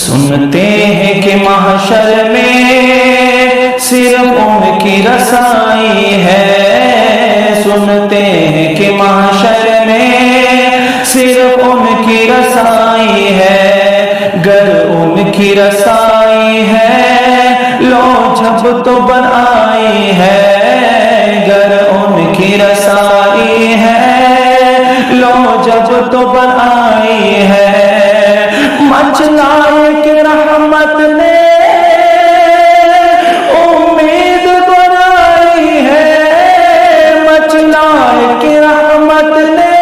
سنتے ہیں کہ محشر میں صرف ان کی رسائی ہے، سنتے ہیں کہ محشر میں صرف ان کی رسائی ہے، گر ان کی رسائی ہے لو جب تو بنائی ہے، گر ان کی رسائی ہے لو جب تو بنائی ہے، مچلائے کہ رحمت نے امید بنائی ہے، مچلائے کہ رحمت نے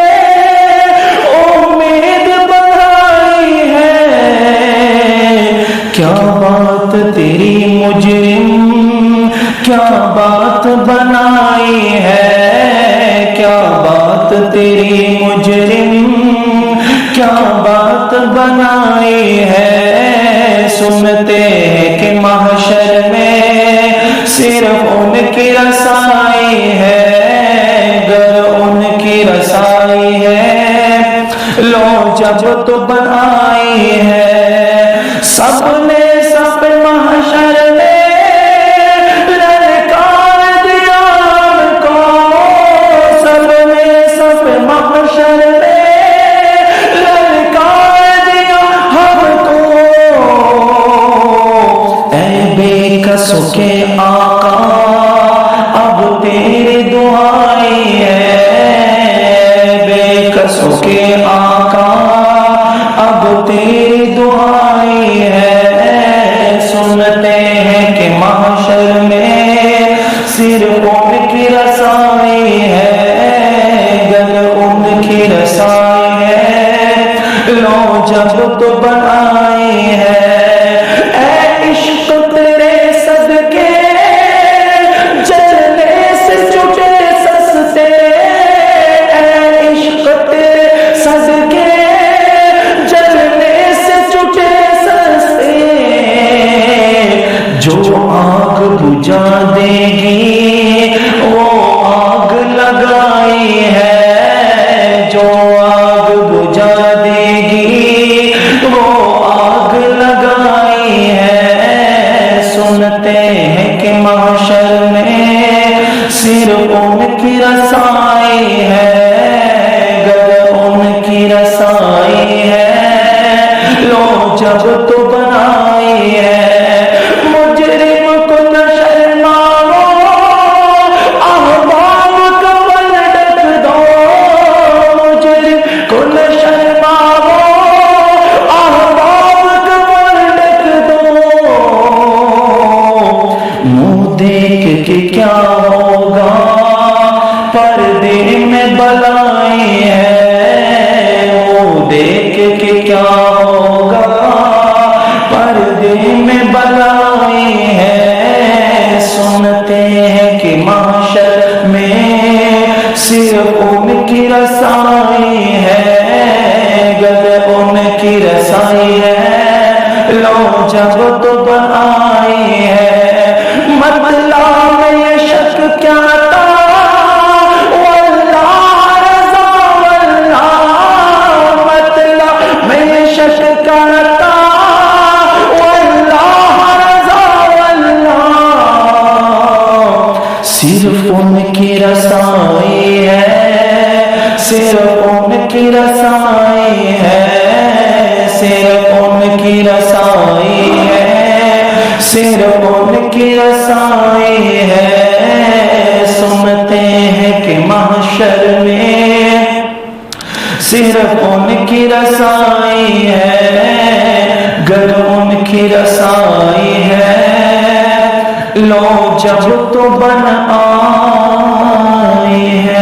امید بنائی ہے، کیا بات تیری مجرم کیا بات بنائی ہے، کیا بات تیری مجرم کیا بات بنائی ہے، سنتے ہیں کہ محشر میں صرف ان کی رسائی ہے، گر ان کی رسائی ہے لو جب تو بنائی ہے، سب نے سب محشر میں للکار دیا ہم کو، سب نے سب محشر میں للکار دیا ہم کو، اے بے کسوں کے آقا اب تیری دعائی ہے، بے کسوں کے آقا اب تیری دعائی ہے، سنتے ہیں کہ محشر میں صرف ان کی رسائی ہے، گر ان کی رسائی ہے لو جب تو بنائی ہے، اے عشق تیرے صدقے جلنے سے چھٹے سستے، اے عشق تیرے صدقے جلنے سے چھٹے سستے، جو آگ بجھا دے گی وہ آگ لگائی ہے، جو آگ بجھا دے گی وہ آگ لگائی ہے، سنتے ہیں کہ محشر میں صرف ان کی رسائی ہے، گر ان کی رسائی ہے لو جب تو بنائی ہے، مجرم کو نہ شرماؤ احباب کا ول ڈک دو، مجرم کو نہ شرماؤ احباب کا ول ڈک دو، منہ دیکھ کے کیا ہوگا پردے میں بلائی ہے، منہ دیکھ کے کیا ہوگا پردے میں بلائی ہے، سنتے ہیں کہ محشر میں صرف ان کی رسائی ہے، گر ان کی رسائی ہے لو جب تو بنائی ہے، مطلع میں یہ شک کیا تھا واللہ رضا واللہ، مطلع میں یہ شک کیا تھا واللہ رضا واللہ، صرف ان کی رسائی ہے، صرف ان کی رسائی ہے، صرف ان کی رسائی ہے، صرف ان کی رسائی ہے، سنتے ہیں کہ محشر میں صرف ان کی رسائی ہے، گر ان کی رسائی ہے لو جب تو بنائی ہے۔